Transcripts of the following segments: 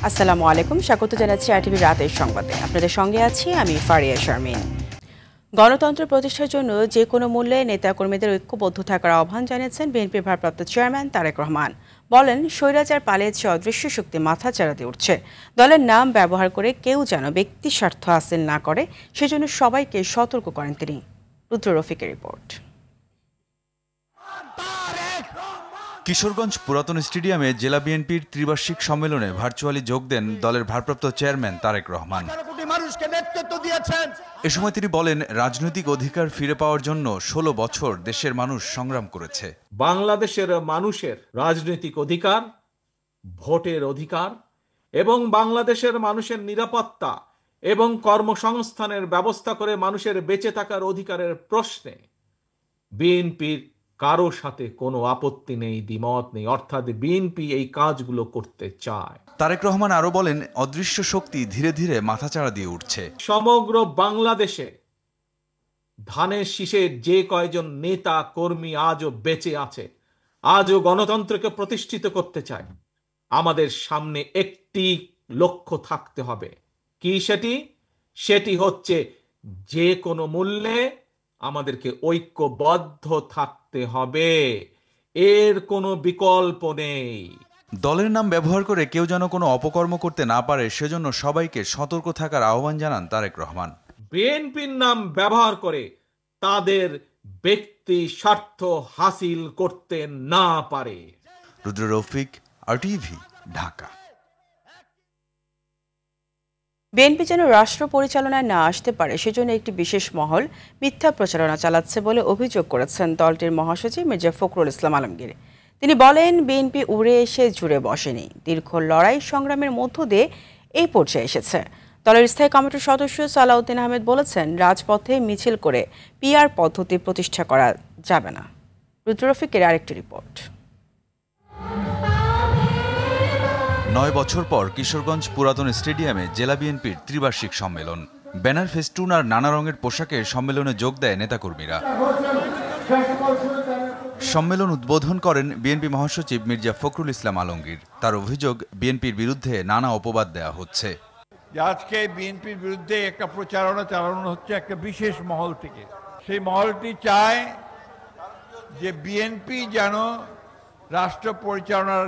আসসালামু আলাইকুম, স্বাগত জানাচ্ছি আরটিভি রাতের সংবাদে। আপনাদের সঙ্গে আছি আমি ফারিয়া শারমিন। গণতন্ত্র প্রতিষ্ঠার জন্য যে কোনো মূল্যে নেতাকর্মীদের ঐক্যবদ্ধ থাকার আহ্বান জানিয়েছেন বিএনপির ভারপ্রাপ্ত চেয়ারম্যান তারেক রহমান। বলেন, স্বৈরাচার পালিয়েছে, অদৃশ্য শক্তি মাথাচাড়া দিয়ে উঠছে। দলের নাম ব্যবহার করে কেউ যেন ব্যক্তি স্বার্থ হাসিল না করে, সেজন্য সবাইকে সতর্ক করেন তিনি। রুদ্র রফিকের রিপোর্ট। কিশোরগঞ্জ পুরাতন স্টেডিয়ামে জেলা বিএনপির ত্রিবার্ষিক সম্মেলনে ভার্চুয়ালি যোগ দেন দলের ভারপ্রাপ্ত চেয়ারম্যান তারেক রহমান। এ সময় তিনি বলেন, রাজনৈতিক অধিকার ফিরে পাওয়ার জন্য 16 বছর দেশের মানুষ সংগ্রাম করেছে। বাংলাদেশের মানুষের রাজনৈতিক অধিকার, ভোটের অধিকার এবং বাংলাদেশের মানুষের নিরাপত্তা এবং কর্মসংস্থানের ব্যবস্থা করে মানুষের বেঁচে থাকার অধিকারের প্রশ্নে বিএনপির কারো সাথে কোনো আপত্তি নেই, দ্বিমত নেই। অর্থাৎ বিএনপি এই কাজগুলো করতে চায়। তারেক রহমান আরো বলেন, অদৃশ্য শক্তি ধীরে ধীরে মাথাচাড়া দিয়ে উঠছে। সমগ্র বাংলাদেশে ধানের শীষের যে কয়জন নেতা কর্মী আজও বেঁচে আছে, আজও গণতন্ত্রকে প্রতিষ্ঠিত করতে চায়, আমাদের সামনে একটি লক্ষ্য থাকতে হবে। কি সেটি হচ্ছে যে কোনো মূল্যে আমাদেরকে ঐক্যবদ্ধ থাকতে হবে, এর কোনো বিকল্প নেই। দলের নাম ব্যবহার করে কেউ যেন কোনো অপকর্ম করতে না পারে, সেজন্য সবাইকে সতর্ক থাকার আহ্বান জানান তারেক রহমান। বিএনপির নাম ব্যবহার করে তাদের ব্যক্তি স্বার্থ হাসিল করতে না পারে। রুদ্র রফিক, আরটিভি, ঢাকা। বিএনপি যেন রাষ্ট্র পরিচালনায় না আসতে পারে, সেজন্য একটি বিশেষ মহল মিথ্যা প্রচারণা চালাচ্ছে বলে অভিযোগ করেছেন দলটির মহাসচিব মির্জা ফখরুল ইসলাম আলমগীর। তিনি বলেন, বিএনপি উড়ে এসে জুড়ে বসেনি, দীর্ঘ লড়াই সংগ্রামের মধ্য দিয়ে এই পর্যায়ে এসেছে। দলের স্থায়ী কমিটির সদস্য সালাউদ্দিন আহমেদ বলেছেন, রাজপথে মিছিল করে পিআর পদ্ধতি প্রতিষ্ঠা করা যাবে না। রুদ্র রফিকের আরেকটি রিপোর্ট। 9 বছর পর কিশোরগঞ্জ পুরাতন স্টেডিয়ামে জেলা বিএনপির ত্রিবার্ষিক সম্মেলন। ব্যানার, ফেস্টুন আর নানা রঙের পোশাকে সম্মেলনে যোগ দেয় নেতাকর্মীরা। সম্মেলন উদ্বোধন করেন বিএনপি মহাসচিব মির্জা ফখরুল ইসলাম আলমগীর। তার অভিযোগ, বিএনপির বিরুদ্ধে নানা অপবাদ দেওয়া হচ্ছে। আজকে বিএনপির বিরুদ্ধে একটা প্রচারণা চালানো হচ্ছে একটা বিশেষ মহল থেকে। সেই মহলটি চায় যে বিএনপি যেন রাষ্ট্র পরিচালনার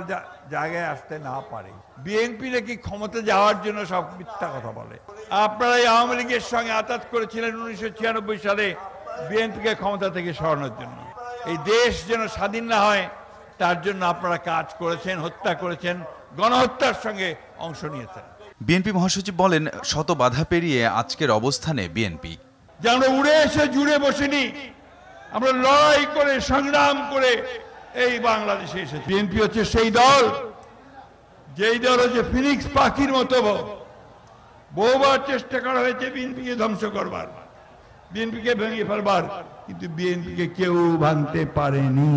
জায়গায় আসতে না পারে। বিএনপি নাকি ক্ষমতা যাওয়ার জন্য সব মিথ্যা কথা বলে। আপনারা আওয়ামী লীগের সঙ্গে আতাত করেছিলেন 1996 সালে বিএনপিকে ক্ষমতা থেকে সরানোর জন্য। এই দেশ যেন স্বাধীন না হয় তার জন্য আপনারা কাজ করেছেন, হত্যা করেছেন, গণহত্যার সঙ্গে অংশ নিয়েছেন। বিএনপি মহাসচিব বলেন, শত বাধা পেরিয়ে আজকের অবস্থানে বিএনপি। যে আমরা উড়ে এসে জুড়ে বসিনি, আমরা লড়াই করে সংগ্রাম করে এই বাংলাদেশে এসেছি। বিএনপি হচ্ছে সেই দল, যেই দল হচ্ছে ফিনিক্স পাখির মতো বহুবার চেষ্টা করা হয়েছে বিএনপিকে ধ্বংস করবার, বিএনপিকে ভেঙে ফেলবার, কিন্তু বিএনপিকে কেউ ভাঙতে পারেনি।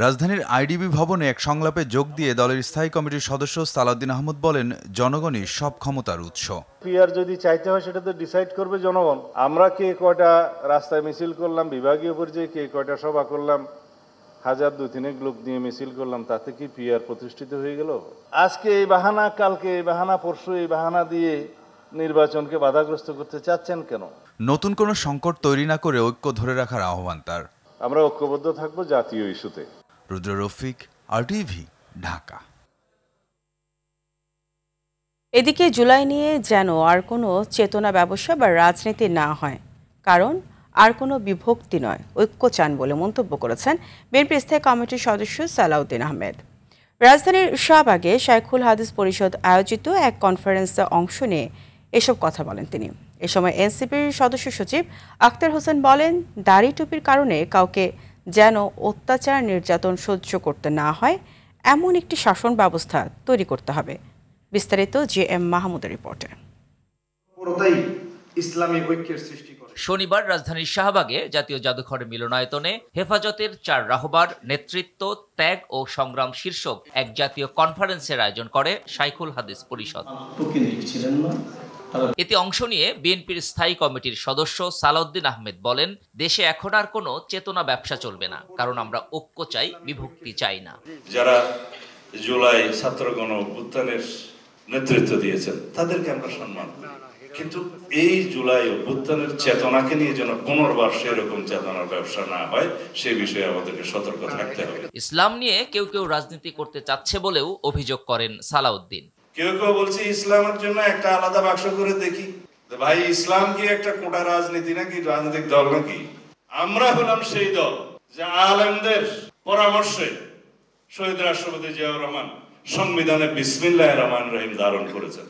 রাজধানীর আইডিবি ভবনে এক সংলাপে যোগ দিয়ে দলের স্থায়ী কমিটির সদস্য সালাউদ্দিন আহমেদ বলেন, জনগণই সব ক্ষমতার উৎস। পিআর যদি চাইতে হয় সেটা তো ডিসাইড করবে জনগণ। আমরা কে কয়টা রাস্তায় মিছিল করলাম, বিভাগীয় পর্যায়ে কে কয়টা সভা করলাম, 1000-2000 লোক নিয়ে মিছিল করলাম, তাতে কি পিআর প্রতিষ্ঠিত হয়ে গেল? আজকে এই বাহানা, কালকে এই বাহানা, পরশু এই বাহানা দিয়ে নির্বাচনকে বাধাগ্রস্ত করতে চাচ্ছেন কেন? নতুন কোনো সংকট তৈরি না করে ঐক্য ধরে রাখার আহ্বান তার। আমরা ঐক্যবদ্ধ থাকবো জাতীয় ইস্যুতে। রুদ্র রফিক, আরটিভি, ঢাকা। এদিকে জুলাই নিয়ে যেন আর কোনো চেতনা ব্যবসা বা রাজনীতি না হয়, কারণ আর কোনো বিভক্তি নয়, ঐক্য চান বলে মন্তব্য করেছেন বিএনপি স্থায়ী কমিটির সদস্য সালাউদ্দিন আহমেদ। রাজধানীর শাহবাগে শাইখুল হাদিস পরিষদ আয়োজিত এক কনফারেন্সে অংশ নিয়ে এসব কথা বলেন তিনি। এ সময় এনসিপির সদস্য সচিব আখতার হোসেন বলেন, দাড়ি টুপির কারণে কাউকে যেন অত্যাচার নির্যাতন সহ্য করতে না হয়, এমন একটি শাসন ব্যবস্থা তৈরি করতে হবে। বিস্তারিত JM মাহমুদের রিপোর্টে। শনিবার রাজধানীর শাহবাগে জাতীয় জাদুঘরের মিলনায়তনে হেফাজতের 4 রাহবার নেতৃত্ব, ত্যাগ ও সংগ্রাম শীর্ষক এক জাতীয় কনফারেন্সের আয়োজন করে শাইখুল হাদিস পরিষদ। এতে অংশ নিয়ে বিএনপির স্থায়ী কমিটির সদস্য সালাউদ্দিন আহমেদ বলেন, দেশে এখন আর কোনো চেতনা ব্যবসা চলবে না, কারণ আমরা ঐক্য চাই, বিভক্তি চাই না। যারা জুলাই ছাত্র গণ অভ্যুত্থানের নেতৃত্ব দিয়েছেন, তাদেরকে আমরা সম্মান করি। কিন্তু এই জুলাই অভ্যুত্থানের চেতনাকে নিয়ে যেন পুনর্বার সেরকম চেতনার ব্যবসা না হয়, সে বিষয়ে আমাদেরকে সতর্ক থাকতে হবে। ইসলাম নিয়ে কেউ কেউ রাজনীতি করতে চাচ্ছে বলেও অভিযোগ করেন সালাউদ্দিন। কেউ কেউ বলছে ইসলামের জন্য একটা আলাদা বাক্স করে দেখি। ভাই, ইসলাম কি একটা কোটা রাজনীতি নাকি, রাজনৈতিক দল নাকি? আমরা হলাম সেই দল যে আলেমদের পরামর্শে শহীদ রাষ্ট্রপতি জিয়াউর রহমান সংবিধানে বিসমিল্লাহির রহমানির রহিম ধারণ করেছেন।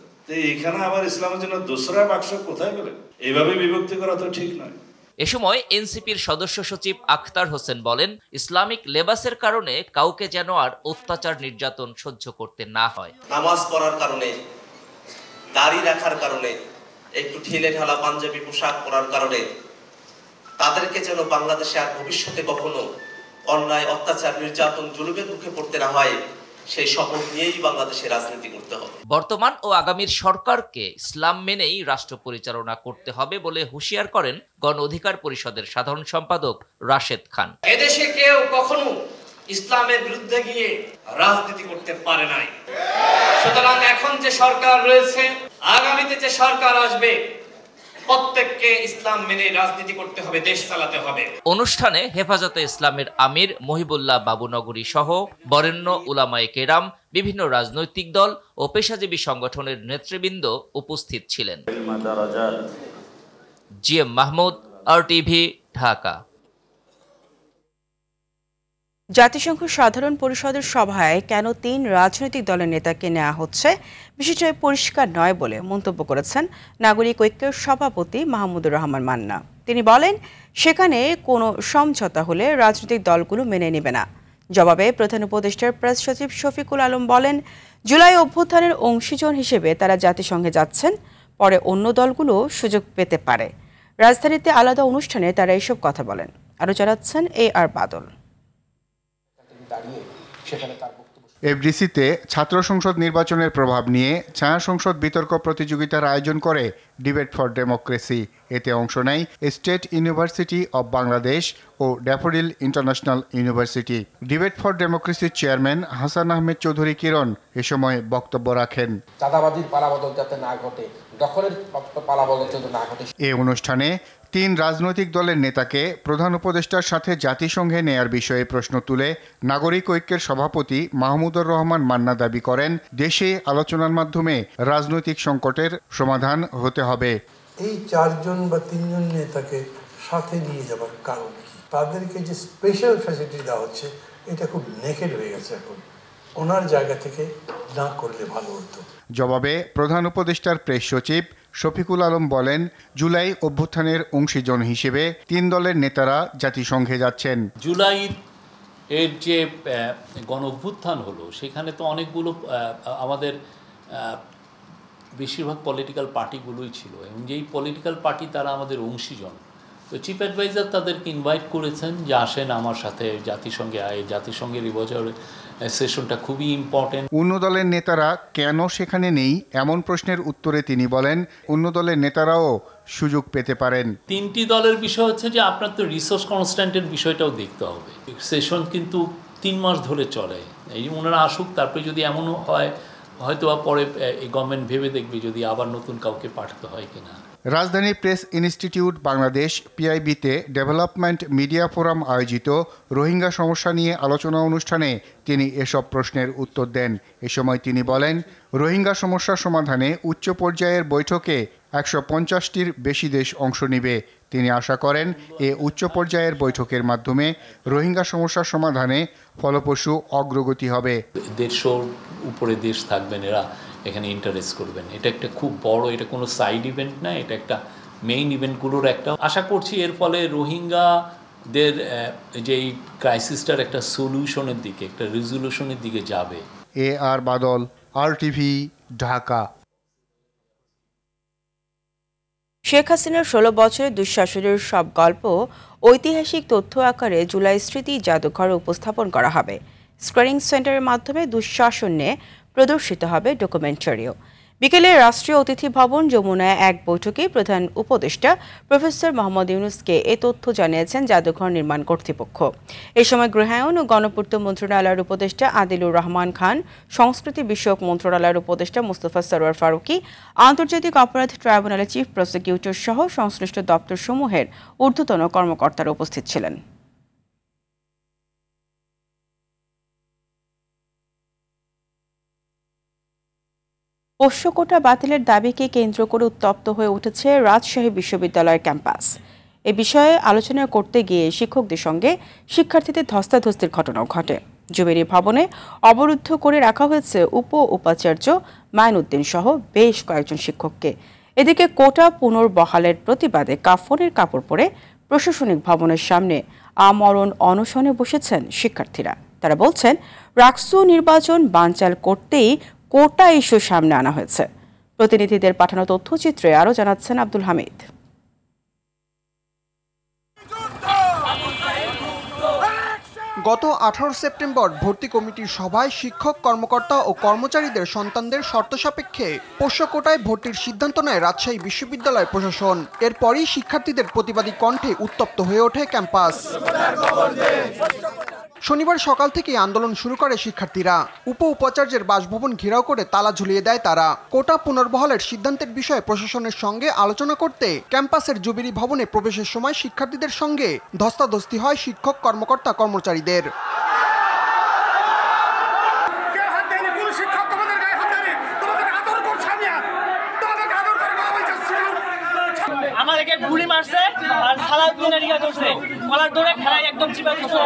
এখানে আবার ইসলামের জন্য দোসরা বাক্স কোথায় পেলেন? এইভাবে বিভক্তি করা তো ঠিক নয়। এ সময় এনসিপির সদস্য সচিব আখতার হোসেন বলেন, ইসলামিক লেবাসের কারণে কাউকে যেন আর অত্যাচার নির্যাতন সহ্য করতে না হয়। নামাজ পড়ার কারণে, দাড়ি রাখার কারণে, একটু ঢিলে ঢালা পাঞ্জাবি পোশাক পরার কারণে তাদেরকে যেন বাংলাদেশে আর ভবিষ্যতে কখনো অন্যায়, অত্যাচার, নির্যাতন, জুলুমের মুখে পড়তে না হয়, সেই শপথ নিয়েই বাংলাদেশে রাজনীতি করতে হবে। বর্তমান ও আগামীর সরকারকে ইসলাম মেনেই রাষ্ট্র পরিচালনা করতে হবে বলে হুঁশিয়ার করেন গণ অধিকার পরিষদের সাধারণ সম্পাদক রাশেদ খান। এদেশে কেউ কখনো ইসলামের বিরুদ্ধে গিয়ে রাজনীতি করতে পারে নাই। সুতরাং এখন যে সরকার রয়েছে, আগামীতে যে সরকার আসবে, প্রত্যেককে ইসলাম মেনে রাজনীতি করতে হবে, দেশ চালাতে হবে। অনুষ্ঠানে হেফাজতে ইসলামের আমির মহিবুল্লাহ বাবুনগরী সহ বরেণ্য উলামায়ে কেরাম, বিভিন্ন রাজনৈতিক দল ও পেশাজীবী সংগঠনের নেতৃবৃন্দ উপস্থিত ছিলেন। GM Mahmud, RTV, Dhaka. জাতিসংঘ সাধারণ পরিষদের সভায় কেন 3 রাজনৈতিক দলের নেতাকে নেওয়া হচ্ছে বিষয়টি পরিষ্কার নয় বলে মন্তব্য করেছেন নাগরিক ঐক্যের সভাপতি মাহমুদুর রহমান মান্না। তিনি বলেন, সেখানে কোনো সমঝোতা হলে রাজনৈতিক দলগুলো মেনে নেবে না। জবাবে প্রধান উপদেষ্টার প্রেস সচিব শফিকুল আলম বলেন, জুলাই অভ্যুত্থানের অংশীজন হিসেবে তারা জাতিসংঘে যাচ্ছেন, পরে অন্য দলগুলো সুযোগ পেতে পারে। রাজধানীতে আলাদা অনুষ্ঠানে তারা এসব কথা বলেন। আরও জানাচ্ছেন AR বাদল। এফডিসিতে ছাত্র সংসদ নির্বাচনের প্রভাব নিয়ে ছায়া সংসদ বিতর্ক প্রতিযোগিতার আয়োজন করে ডিবেট ফর ডেমোক্রেসি। এতে অংশ নেয় স্টেট ইউনিভার্সিটি অব বাংলাদেশ ও Daffodil International University. Debate for ডেমোক্রেসির চেয়ারম্যান হাসান আহমেদ চৌধুরী কিরণ এ সময় বক্তব্য রাখেন। চাঁদাবাজির পালাবদল যাতে না ঘটে, দখলের পালাবদল যাতে না ঘটে। এ অনুষ্ঠানে 3 রাজনৈতিক দলের নেতাকে প্রধান উপদেষ্টার সাথে জাতিসংঘে নেয়ার বিষয়ে প্রশ্ন তুলে নাগরিক ঐক্যের সভাপতি মাহমুদুর রহমান মান্না দাবি করেন, দেশে আলোচনার মাধ্যমে রাজনৈতিক সংকটের সমাধান হতে হবে। এই 4 জন বা 3 জন নেতাকে সাথে নিয়ে যাবার কারণ কি? তাদেরকে যে স্পেশাল ফ্যাসিলিটি দেওয়া হচ্ছে, এটা খুব নেকেড হয়ে গেছে। এখন ওনার জায়গা থেকে না করলে ভালো হতো। জবাবে প্রধান উপদেষ্টার প্রেস সচিব শফিকুল আলম বলেন, জুলাই অভ্যুত্থানের অংশীজন হিসেবে 3 দলের নেতারা জাতিসংঘে যাচ্ছেন। জুলাই এর যে গণ অভ্যুত্থান হলো, সেখানে তো অনেকগুলো আমাদের বেশিরভাগ পলিটিক্যাল পার্টিগুলোই ছিল, এবং যেই পলিটিক্যাল পার্টি তারা আমাদের অংশীজন। তো চিফ অ্যাডভাইজার তাদেরকে ইনভাইট করেছেন যে আসেন আমার সাথে জাতিসংঘে আয়। জাতিসংঘের এই বছর সেশনটা খুবই ইম্পর্টেন্ট। অন্য দলের নেতারা কেন সেখানে নেই এমন প্রশ্নের উত্তরে তিনি বলেন, অন্য দলের নেতারাও সুযোগ পেতে পারেন। 3টি দলের বিষয় হচ্ছে যে আপনার তো রিসোর্স কনস্ট্যান্টের বিষয়টাও দেখতে হবে। সেশন কিন্তু 3 মাস ধরে চলে। এই ওনারা আসুক, তারপরে যদি এমনও হয় হয়তো পরে এই গভর্নমেন্ট ভেবে দেখবে যদি আবার নতুন কাউকে পাঠাতে হয় কিনা। রাজধানী প্রেস ইনস্টিটিউট বাংলাদেশ PIB-তে ডেভেলপমেন্ট মিডিয়া ফোরাম আয়োজিত রোহিঙ্গা সমস্যা নিয়ে আলোচনা অনুষ্ঠানে তিনি এসব প্রশ্নের উত্তর দেন। এ সময় তিনি বলেন, রোহিঙ্গা সমস্যা সমাধানে উচ্চ পর্যায়ের বৈঠকে 150টির বেশি দেশ অংশ নেবে। তিনি আশা করেন এ উচ্চ পর্যায়ের বৈঠকের মাধ্যমে রোহিঙ্গা সমস্যা সমাধানে ফলপ্রসূ অগ্রগতি হবে। 150 উপরে দেশ থাকবেন, এরা এখানে ইন্টারেস্ট করবেন। এটা একটা খুব বড়, এটা কোনো সাইড ইভেন্ট না, এটা একটা মেইন ইভেন্টগুলোর একটা। আশা করছি এর ফলে রোহিঙ্গাদের যেই ক্রাইসিসটার একটা সলিউশনের দিকে, একটা রেজলিউশনের দিকে যাবে। AR বাদল, RTV, ঢাকা। শেখ হাসিনার 16 বছরের দুঃশাসনের সব গল্প ঐতিহাসিক তথ্য আকারে জুলাই স্মৃতি জাদুঘরে উপস্থাপন করা হবে। স্ক্রিনিং সেন্টারের মাধ্যমে দুঃশাসন নিয়ে প্রদর্শিত হবে ডকুমেন্টারিও। বিকেলে রাষ্ট্রীয় অতিথি ভবন যমুনায় এক বৈঠকে প্রধান উপদেষ্টা প্রফেসর মোহাম্মদ ইউনূসকে এ তথ্য জানিয়েছেন জাদুঘর নির্মাণ কর্তৃপক্ষ। এ সময় গৃহায়ন ও গণপূর্ত মন্ত্রণালয়ের উপদেষ্টা আদিলুর রহমান খান, সংস্কৃতি বিষয়ক মন্ত্রণালয়ের উপদেষ্টা মুস্তফা সরোয়ার ফারুকী, আন্তর্জাতিক অপরাধ ট্রাইব্যুনালের চিফ প্রসিকিউটর সহ সংশ্লিষ্ট দপ্তরসমূহের ঊর্ধ্বতন কর্মকর্তারা উপস্থিত ছিলেন। পোষ্য কোটা বাতিলের দাবিকে কেন্দ্র করে উত্তপ্ত হয়ে উঠেছে রাজশাহী বিশ্ববিদ্যালয়ের ক্যাম্পাস। এ বিষয়ে আলোচনা করতে গিয়ে শিক্ষকদের সঙ্গে শিক্ষার্থীদের ধস্তাধস্তির ঘটনাও ঘটে। জুবেরি ভবনে অবরুদ্ধ করে রাখা হয়েছে উপাচার্য মাইনুদ্দিন সহ বেশ কয়েকজন শিক্ষককে। এদিকে কোটা পুনর্বহালের প্রতিবাদে কাফনের কাপড় পরে প্রশাসনিক ভবনের সামনে আমরণ অনশনে বসেছেন শিক্ষার্থীরা। তারা বলছেন, রাকসু নির্বাচন বানচাল করতেই কোটা ইস্যু সামনে আনা হয়েছে। প্রতিনিধিদের পাঠানো তথ্যচিত্রে আরও জানাচ্ছেন আব্দুল হামিদ। গত 18 সেপ্টেম্বর ভর্তি কমিটির সভায় শিক্ষক, কর্মকর্তা ও কর্মচারীদের সন্তানদের শর্ত সাপেক্ষে পোষ্য কোটায় ভর্তির সিদ্ধান্ত নেয় রাজশাহী বিশ্ববিদ্যালয় প্রশাসন। এরপরই শিক্ষার্থীদের প্রতিবাদী কণ্ঠে উত্তপ্ত হয়ে ওঠে ক্যাম্পাস। শনিবার সকাল থেকেই আন্দোলন শুরু করে শিক্ষার্থীরা। উপাচার্যের বাসভবন ঘেরাও করে তালা ঝুলিয়ে দেয় তারা। কোটা পুনর্বহালের সিদ্ধান্তের বিষয়ে প্রশাসনের সঙ্গে আলোচনা করতে ক্যাম্পাসের জুবিলি ভবনে প্রবেশের সময় শিক্ষার্থীদের সঙ্গে ধস্তাধস্তি হয় শিক্ষক, কর্মকর্তা, কর্মচারীদের। আমাদেরকে গুলি মারছে আর সালাউদ্দিন এরিয়া করছে, কলার ধরে খেলায় একদম চিপা দিয়েছে।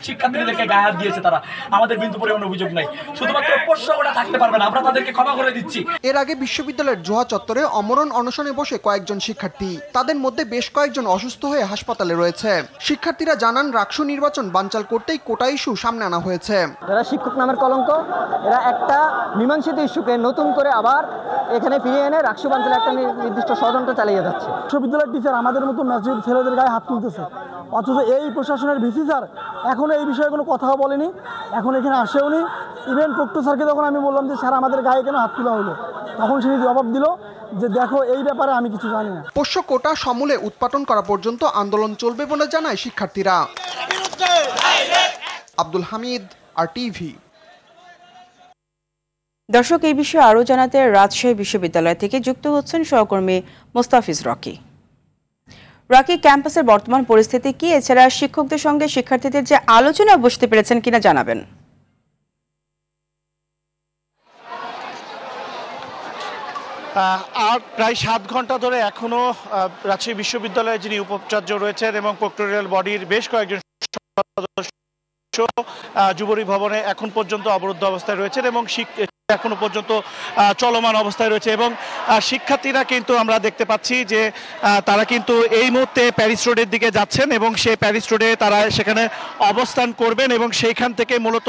শিক্ষার্থীদেরকে গায়ে হাত দিয়েছে তারা। আমাদের বিন্দু পরিমাণ অভিযোগ নাই, শুধুমাত্র পোষ্য কোটা থাকতে পারবে না, আমরা তাদেরকে ক্ষমা করে দিচ্ছি। এর আগে বিশ্ববিদ্যালয়ের জোহা চত্বরে অমরণ অনশনে বসে কয়েকজন শিক্ষার্থী, তাদের মধ্যে বেশ কয়েকজন অসুস্থ হয়ে হাসপাতালে রয়েছে। শিক্ষার্থীরা জানান, রাকসু নির্বাচন বানচাল করতেই কোটা ইস্যু সামনে আনা হয়েছে। এরা শিক্ষক নামের কলঙ্ক, এরা একটা মীমাংসিত ইস্যুকে নতুন করে আবার এখানে ফিরিয়ে এনে রাকসু বানচালের একটা নির্দিষ্ট ষড়যন্ত্র চালিয়ে যাচ্ছে। বিশ্ববিদ্যালয়ের টিচার আমাদের মতো ম্যাচুর ছেলেদের গায়ে হাত তুলতেছে, অথচ এই প্রশাসনের ভিসি স্যার এখনো এই বিষয়ে কোনো কথাও বলেনি, এখন এখানে আসেওনি। ইভেন প্রক্টর স্যারকে যখন আমি বললাম যে স্যার আমাদের গায়ে কেন হাত তোলা হলো, তখন তিনি জবাব দিল যে দেখো এই ব্যাপারে আমি কিছু জানি না। পোষ্য কোটা সমূলে উৎপাটন করা পর্যন্ত আন্দোলন চলবে বলে জানায় শিক্ষার্থীরা। আব্দুল হামিদ, RTV। দর্শক, এই বিষয়ে আরও জানাতে রাজশাহী বিশ্ববিদ্যালয় থেকে যুক্ত হচ্ছেন সহকর্মী মোস্তাফিজ রকি। রকি, ক্যাম্পাসের বর্তমান পরিস্থিতি কি? এছাড়া শিক্ষকদের সঙ্গে শিক্ষার্থীদের যে আলোচনা বসতে পেরেছেন কিনা জানাবেন। আর প্রায় 7 ঘন্টা ধরে এখনো রাজশাহী বিশ্ববিদ্যালয়ে যিনি উপাচার্য রয়েছেন এবং প্রক্টরিয়াল বডির বেশ কয়েকজন সদস্য জুবরি ভবনে এখন পর্যন্ত অবরুদ্ধ অবস্থায় রয়েছেন এবং এখনো পর্যন্ত চলমান অবস্থায় রয়েছে। এবং শিক্ষার্থীরা কিন্তু আমরা দেখতে পাচ্ছি যে তারা কিন্তু এই মুহূর্তে প্যারিস রোডের দিকে যাচ্ছেন এবং সেই প্যারিস রোডে তারা সেখানে অবস্থান করবেন এবং সেইখান থেকে মূলত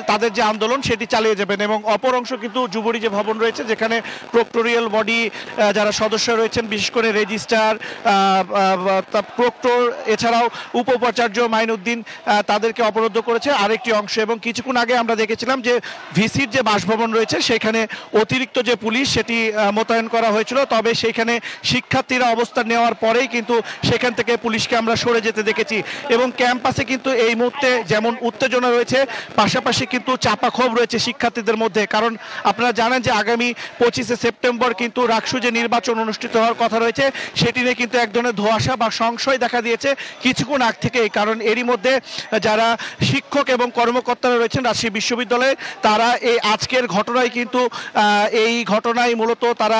তাদের যে আন্দোলন সেটি চালিয়ে যাবেন। এবং অপর অংশ কিন্তু জুবরি যে ভবন রয়েছে, যেখানে প্রক্টরিয়াল বডি যারা সদস্য রয়েছেন, বিশেষ করে রেজিস্ট্রার, প্রক্টর, এছাড়াও উপাচার্য মাইনুদ্দিন, তাদেরকে অবরুদ্ধ করেছে আরেকটি অংশ। এবং কিছুক্ষণ আগে আমরা দেখেছিলাম যে ভিসির যে বাসভবন রয়েছে সেখানে অতিরিক্ত যে পুলিশ সেটি মোতায়েন করা হয়েছিল, তবে সেখানে শিক্ষার্থীরা অবস্থান নেওয়ার পরেই কিন্তু সেখান থেকে পুলিশকে আমরা সরে যেতে দেখেছি। এবং ক্যাম্পাসে কিন্তু এই মুহূর্তে যেমন উত্তেজনা রয়েছে, পাশাপাশি কিন্তু চাপা ক্ষোভ রয়েছে শিক্ষার্থীদের মধ্যে। কারণ আপনারা জানেন যে আগামী 25 সেপ্টেম্বর কিন্তু রাকসু যে নির্বাচন অনুষ্ঠিত হওয়ার কথা রয়েছে সেটি নিয়ে কিন্তু এক ধরনের ধোঁয়াশা বা সংশয় দেখা দিয়েছে কিছুক্ষণ আগ থেকেই। কারণ এরই মধ্যে যারা শিক্ষক এবং কর্মকর্তারা রয়েছেন রাজশাহী বিশ্ববিদ্যালয়ে, তারা এই আজকের ঘটনায় কিন্তু এই ঘটনায় মূলত তারা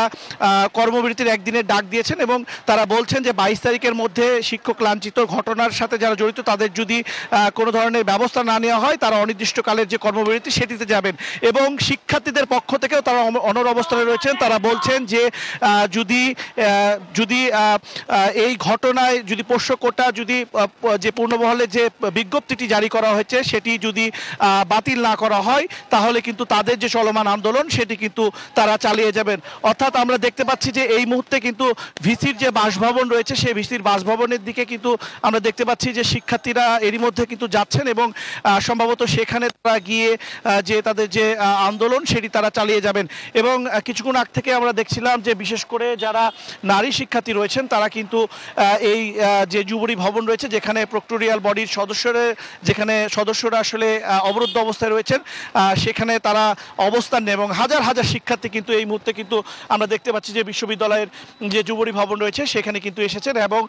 কর্মবিরতির একদিনের ডাক দিয়েছেন এবং তারা বলছেন যে 22 তারিখের মধ্যে শিক্ষক লাঞ্ছিত ঘটনার সাথে যারা জড়িত তাদের যদি কোনো ধরনের ব্যবস্থা না নেওয়া হয় তারা অনির্দিষ্টকালের যে কর্মবিরতি সেটিতে যাবেন। এবং শিক্ষার্থীদের পক্ষ থেকেও তারা অনড় অবস্থানে রয়েছেন। তারা বলছেন যে যদি এই ঘটনায় যদি পোষ্য কোটা যদি যে পূর্ণবহালে যে বিজ্ঞপ্তিটি জারি করা হয়েছে সেটি যদি বাতিল না করা হয়, তাহলে কিন্তু তাদের যে চলমান আন্দোলন সেটি কিন্তু তারা চালিয়ে যাবেন। অর্থাৎ আমরা দেখতে পাচ্ছি যে এই মুহূর্তে কিন্তু ভিসির যে বাসভবন রয়েছে সেই ভিসির বাসভবনের দিকে কিন্তু আমরা দেখতে পাচ্ছি যে শিক্ষার্থীরা এরই মধ্যে কিন্তু যাচ্ছেন এবং সম্ভবত সেখানে তারা গিয়ে যে তাদের যে আন্দোলন সেটি তারা চালিয়ে যাবেন। এবং কিছুক্ষণ আগ থেকে আমরা দেখছিলাম যে বিশেষ করে যারা নারী শিক্ষার্থী রয়েছেন তারা কিন্তু এই যে যুবরী ভবন রয়েছে যেখানে প্রক্টোরিয়াল বডির সদস্যরা আসলে অবরুদ্ধ অবস্থায় রয়েছেন সেখানে তারা অবস্থান নেয় এবং হাজার হাজার শিক্ষার্থী কিন্তু এই মুহূর্তে কিন্তু আমরা দেখতে পাচ্ছি যে বিশ্ববিদ্যালয়ের যে যুবরী ভবন রয়েছে সেখানে কিন্তু এসেছেন এবং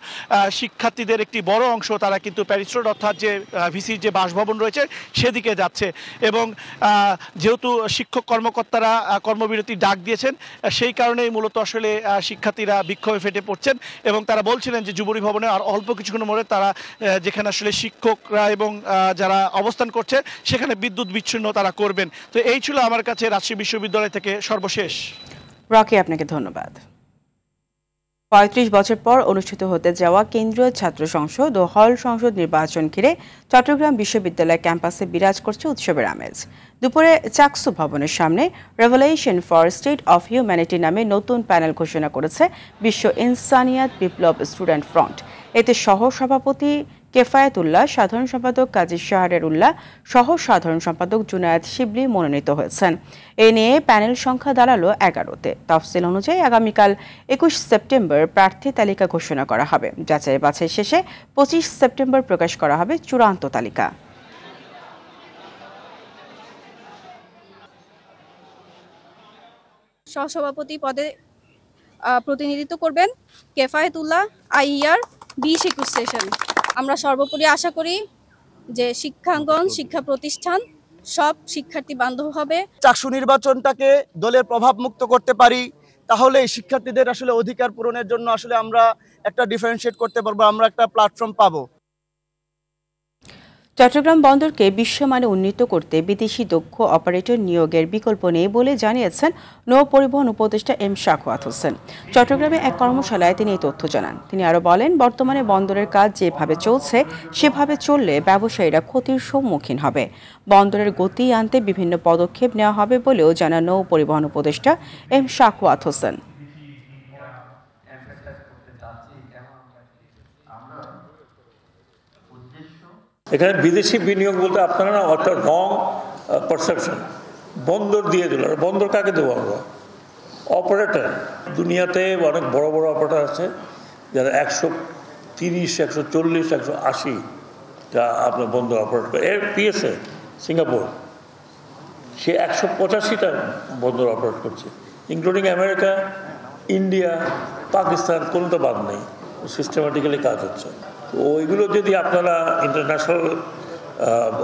শিক্ষার্থীদের একটি বড় অংশ তারা কিন্তু প্যারিস রোড অর্থাৎ যে ভিসির যে বাসভবন রয়েছে সেদিকে যাচ্ছে। এবং যেহেতু শিক্ষক কর্মকর্তারা কর্মবিরতির ডাক দিয়েছেন সেই কারণেই মূলত আসলে শিক্ষার্থীরা বিক্ষোভে ফেটে পড়ছেন এবং তারা বলছিলেন যে যুবরী ভবনে আর অল্প কিছুক্ষণের মধ্যে তারা যেখানে আসলে শিক্ষকরা এবং যারা অবস্থান করছে সেখানে বিদ্যুৎ বিচ্ছিন্ন তারা করবেন। তো এই ছিল আমার কাছে রাজশাহী বিশ্ববিদ্যালয় থেকে সর্বশেষ। রকি, আপনাকে ধন্যবাদ। ৩৫ বছর পর অনুষ্ঠিত হতে যাওয়া কেন্দ্রীয় ছাত্র সংসদ ও হল সংসদ নির্বাচন ঘিরে চট্টগ্রাম বিশ্ববিদ্যালয় ক্যাম্পাসে বিরাজ করছে উৎসবের আমেজ। দুপুরে চাকসু ভবনের সামনে revolution for state of humanity নামে নতুন প্যানেল ঘোষণা করেছে বিশ্ব ইনসানিয়াত বিপ্লব স্টুডেন্ট ফ্রন্ট। এতে সহ সভাপতি কেফায়েতুল্লাহ, সাধারণ সম্পাদক কাজী শাহরের উল্লাহ, সহ সাধারণ সম্পাদক জুনায়েদ শিবলি মনোনীত হয়েছেন। এ নিয়ে প্যানেল সংখ্যা দাঁড়ালো 11-তে। তফসিল অনুযায়ী আগামীকাল 21 সেপ্টেম্বর প্রার্থী তালিকা ঘোষণা করা হবে। যাচাই বাছাই শেষে 25 সেপ্টেম্বর প্রকাশ করা হবে চূড়ান্ত তালিকা। সহসভাপতি পদে প্রতিনিধিত্ব করবেন কেফায়েতুল্লাহ, আইয়ার 20-21 সেশন। আমরা সর্বোপরি আশা করি যে শিক্ষাঙ্গন, শিক্ষা প্রতিষ্ঠান সব শিক্ষার্থী বান্ধব হবে। চাকসু নির্বাচনটাকে দলের প্রভাব মুক্ত করতে পারি তাহলে শিক্ষার্থীদের আসলে অধিকার পূরণের জন্য আসলে আমরা একটা ডিফারেন্সিয়েট করতে পারবো, আমরা একটা প্ল্যাটফর্ম পাবো। চট্টগ্রাম বন্দরকে বিশ্বমানে উন্নীত করতে বিদেশি দক্ষ অপারেটর নিয়োগের বিকল্প নেই বলে জানিয়েছেন নৌ পরিবহন উপদেষ্টা এম শাখাওয়াত হোসেন। চট্টগ্রামে এক কর্মশালায় তিনি এই তথ্য জানান। তিনি আরও বলেন, বর্তমানে বন্দরের কাজ যেভাবে চলছে সেভাবে চললে ব্যবসায়ীরা ক্ষতির সম্মুখীন হবে। বন্দরের গতি আনতে বিভিন্ন পদক্ষেপ নেওয়া হবে বলেও জানান নৌ পরিবহন উপদেষ্টা এম শাখাওয়াত হোসেন। এখানে বিদেশি বিনিয়োগ বলতে আপনারা না একটা রং পারসেপশন, বন্দর দিয়ে দিল। বন্দর কাকে দেবো আমরা? অপারেটর। দুনিয়াতে অনেক বড় বড় অপারেটর আছে যারা 130, 140, 180 যা আপনার বন্দর অপারেট করে। এর পিএসএ সিঙ্গাপুর সে 185টা বন্দর অপারেট করছে, ইনক্লুডিং আমেরিকা, ইন্ডিয়া, পাকিস্তান, কোনোটা বাদ নেই। সিস্টেমেটিক্যালি কাজ হচ্ছে। ওইগুলো যদি আপনারা ইন্টারন্যাশনাল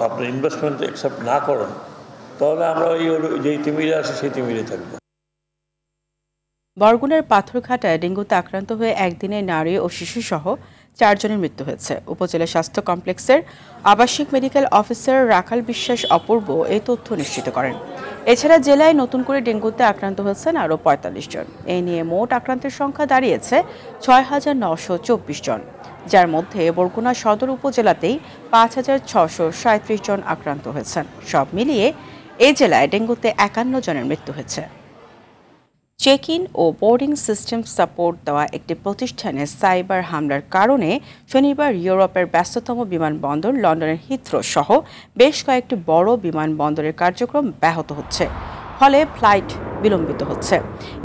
আপনার ইনভেস্টমেন্ট অ্যাকসেপ্ট না করেন তাহলে আমরা যেই তিমিরে আছে সেই তিমিরে থাকবো। বরগুনার পাথরঘাটায় ডেঙ্গুতে আক্রান্ত হয়ে একদিনে নারী ও শিশুসহ 4 জনের মৃত্যু হয়েছে। উপজেলা স্বাস্থ্য কমপ্লেক্সের আবাসিক মেডিকেল অফিসার রাখাল বিশ্বাস অপূর্ব এই তথ্য নিশ্চিত করেন। এছাড়া জেলায় নতুন করে ডেঙ্গুতে আক্রান্ত হয়েছেন আরও 45 জন। এই নিয়ে মোট আক্রান্তের সংখ্যা দাঁড়িয়েছে 6,924 জন, যার মধ্যে বরগুনা সদর উপজেলাতেই 5,637 জন আক্রান্ত হয়েছেন। সব মিলিয়ে এই জেলায় ডেঙ্গুতে 51 জনের মৃত্যু হয়েছে। চেক ইন ও বোর্ডিং সিস্টেম সাপোর্ট দেওয়া একটি প্রতিষ্ঠানে সাইবার হামলার কারণে শনিবার ইউরোপের ব্যস্ততম বিমানবন্দর লন্ডনের হিথ্রো সহ বেশ কয়েকটি বড় বিমানবন্দরের কার্যক্রম ব্যাহত হচ্ছে, ফলে ফ্লাইট বিলম্বিত হচ্ছে।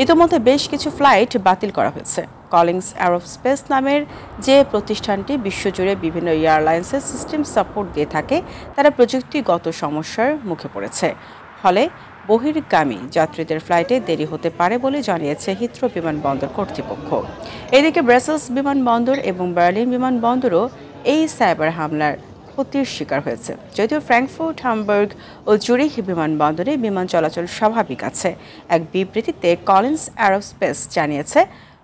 ইতিমধ্যে বেশ কিছু ফ্লাইট বাতিল করা হয়েছে। কলিংস অ্যারোস্পেস নামের যে প্রতিষ্ঠানটি বিশ্বজুড়ে বিভিন্ন এয়ারলাইন্সের সিস্টেম সাপোর্ট দিয়ে থাকে তারা প্রযুক্তিগত সমস্যার মুখে পড়েছে, ফলে বহির্গামী যাত্রীদের ফ্লাইটে দেরি হতে পারে বলে জানিয়েছে হিথ্রো বিমানবন্দর কর্তৃপক্ষ। এদিকে ব্রাসেলস বিমানবন্দর এবং বার্লিন বিমানবন্দরও এই সাইবার হামলার ক্ষতির শিকার হয়েছে। যদিও ফ্র্যাঙ্কফুর্ট, হামবার্গ ও জুরিখ বিমানবন্দরে বিমান চলাচল স্বাভাবিক আছে। এক বিবৃতিতে কলিন্স অ্যারোস্পেস জানিয়েছে,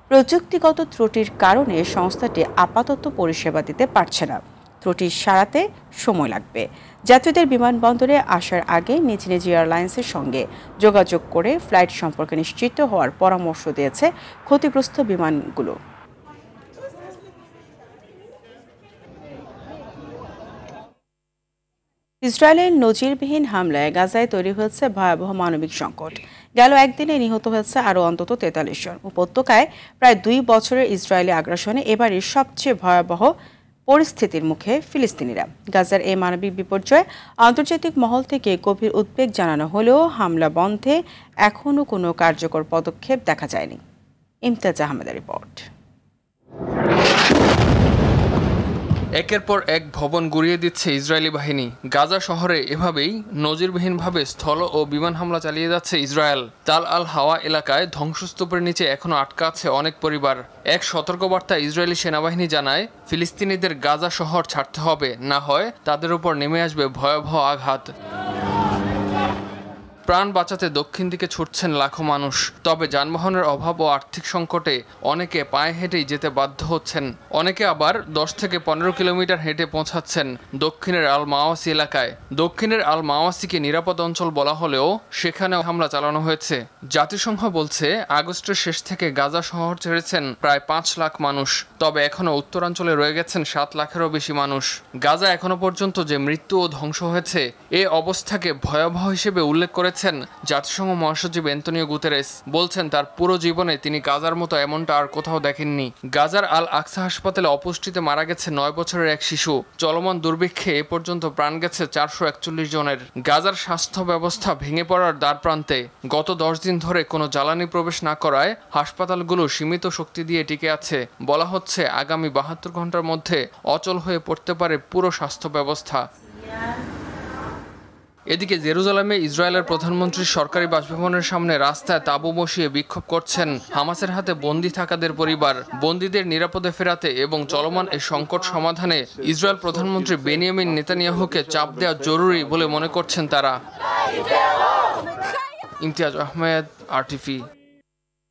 প্রযুক্তিগত ত্রুটির কারণে সংস্থাটি আপাতত পরিষেবা দিতে পারছে না। ত্রুটি সারাতে সময় লাগবে। যাত্রীদের বিমানবন্দরে আসার আগে নিজ নিজ এয়ারলাইন্সের সঙ্গে যোগাযোগ করে ফ্লাইট সম্পর্কে নিশ্চিত হওয়ার পরামর্শ দিয়েছে ক্ষতিগ্রস্ত বিমানগুলো। ইসরায়েলের নজিরবিহীন হামলায় গাজায় তৈরি হয়েছে ভয়াবহ মানবিক সংকট। গেল একদিনে নিহত হয়েছে আরও অন্তত 43 জন। উপত্যকায় প্রায় 2 বছরের ইসরায়েলি আগ্রাসনে এবারের সবচেয়ে ভয়াবহ পরিস্থিতির মুখে ফিলিস্তিনিরা। গাজার এই মানবিক বিপর্যয়ে আন্তর্জাতিক মহল থেকে গভীর উদ্বেগ জানানো হলেও হামলা বন্ধে এখনও কোনো কার্যকর পদক্ষেপ দেখা যায়নি। ইমতিয়াজ আহমেদের রিপোর্ট। একের পর এক ভবন গুড়িয়ে দিচ্ছে ইসরায়েলি বাহিনী। গাজা শহরে এভাবেই নজিরবিহীনভাবে স্থল ও বিমান হামলা চালিয়ে যাচ্ছে ইসরায়েল। তাল আল হাওয়া এলাকায় ধ্বংসস্তূপের নিচে এখনও আটকা আছে অনেক পরিবার। এক সতর্কবার্তা ইসরায়েলি সেনাবাহিনী জানায়, ফিলিস্তিনিদের গাজা শহর ছাড়তে হবে, না হয় তাদের উপর নেমে আসবে ভয়াবহ আঘাত। প্রাণ বাঁচাতে দক্ষিণ দিকে ছুটছেন লাখো মানুষ। তবে যানবাহনের অভাব ও আর্থিক সংকটে অনেকে পায়ে হেঁটেই যেতে বাধ্য হচ্ছেন। অনেকে আবার 10 থেকে 15 কিলোমিটার হেঁটে পৌঁছাচ্ছেন দক্ষিণের আল মাওয়াসি এলাকায়। দক্ষিণের আল মাওয়াসিকে নিরাপদ অঞ্চল বলা হলেও সেখানেও হামলা চালানো হয়েছে। জাতিসংঘ বলছে আগস্টের শেষ থেকে গাজা শহর ছেড়েছেন প্রায় 5 লাখ মানুষ। তবে এখনও উত্তরাঞ্চলে রয়ে গেছেন 7 লাখেরও বেশি মানুষ। গাজা এখনো পর্যন্ত যে মৃত্যু ও ধ্বংস হয়েছে এ অবস্থাকে ভয়াবহ হিসেবে উল্লেখ করেছেন জাতিসংঘ মহাসচিব অ্যান্তনিও গুতেরেস। বলছেন তার পুরো জীবনে তিনি গাজার মতো এমনটা আর কোথাও দেখেননি। গাজার আল আকসা হাসপাতালে অপুষ্টিতে মারা গেছে 9 বছরের এক শিশু। চলমান দুর্ভিক্ষে এ পর্যন্ত প্রাণ গেছে 441 জনের। গাজার স্বাস্থ্য ব্যবস্থা ভেঙে পড়ার দ্বারপ্রান্তে। গত 10 দিন ধরে কোনো জ্বালানি প্রবেশ না করায় হাসপাতালগুলো সীমিত শক্তি দিয়ে টিকে আছে। বলা হচ্ছে আগামী 72 ঘন্টার মধ্যে অচল হয়ে পড়তে পারে পুরো স্বাস্থ্য ব্যবস্থা। এদিকে জেরুজালেমে ইসরায়েলের প্রধানমন্ত্রীর সরকারি বাসভবনের সামনে রাস্তায় তাঁবু বসিয়ে বিক্ষোভ করছেন হামাসের হাতে বন্দী থাকাদের পরিবার। বন্দীদের নিরাপদে ফেরাতে এবং চলমান এই সংকট সমাধানে ইসরায়েল প্রধানমন্ত্রী বেনিয়ামিন নেতানিয়াহুকে চাপ দেওয়া জরুরি বলে মনে করছেন তারা। ইমতিয়াজ আহমেদ, আরটিভি।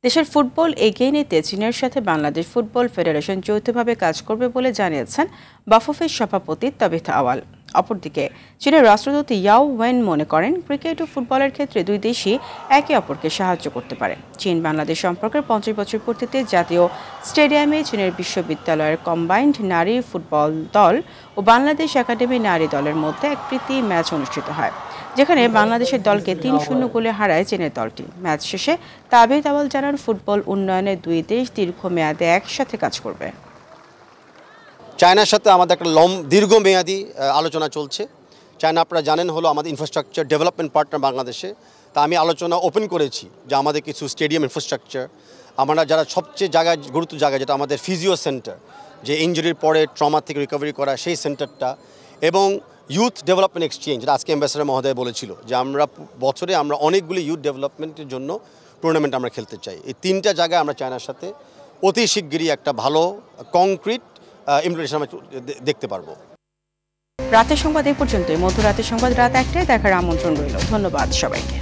দেশের ফুটবল এগিয়ে নিতে চীনের সাথে বাংলাদেশ ফুটবল ফেডারেশন যৌথভাবে কাজ করবে বলে জানিয়েছেন বাফুফের সভাপতি তাবিথ আওয়াল। অপরদিকে চীনের রাষ্ট্রদূত ইয়াও ওয়েন মনে করেন ক্রিকেট ও ফুটবলের ক্ষেত্রে দুই দেশই একে অপরকে সাহায্য করতে পারে। চীন বাংলাদেশ সম্পর্কের 50 বছর পূর্তিতে জাতীয় স্টেডিয়ামে চীনের বিশ্ববিদ্যালয়ের কম্বাইন্ড নারী ফুটবল দল ও বাংলাদেশ একাডেমি নারী দলের মধ্যে এক প্রীতি ম্যাচ অনুষ্ঠিত হয়, যেখানে বাংলাদেশের দলকে 3-0 গোলে হারায় চীনের দলটি। ম্যাচ শেষে তাবিথ আওয়াল জানান ফুটবল উন্নয়নে দুই দেশ দীর্ঘমেয়াদে একসাথে কাজ করবে। চায়নার সাথে আমাদের একটা দীর্ঘমেয়াদী আলোচনা চলছে। চায়না আপনারা জানেন হলো আমাদের ইনফ্রাস্ট্রাকচার ডেভেলপমেন্ট পার্টনার বাংলাদেশে। তা আমি আলোচনা ওপেন করেছি যে আমাদের কিছু স্টেডিয়াম ইনফ্রাস্ট্রাকচার, আমরা যারা সবচেয়ে গুরুত্ব জায়গা যেটা আমাদের ফিজিও সেন্টার, যে ইঞ্জুরির পরে ট্রমা থেকে রিকভারি করা সেই সেন্টারটা, এবং ইউথ ডেভেলপমেন্ট এক্সচেঞ্জ, যেটা আজকে অ্যাম্বাসেডর মহোদয় বলেছিল যে আমরা বছরে অনেকগুলি ইউথ ডেভেলপমেন্টের জন্য টুর্নামেন্ট আমরা খেলতে চাই। এই 3টা জায়গায় আমরা চায়নার সাথে অতি শিগগিরই একটা ভালো কংক্রিট ইমপ্লিমেন্টেশন আমরা দেখতে পারবো। রাতের সংবাদ এই পর্যন্তই। মধ্যরাতের সংবাদ রাত 1টায় দেখার আমন্ত্রণ রইল। ধন্যবাদ সবাইকে।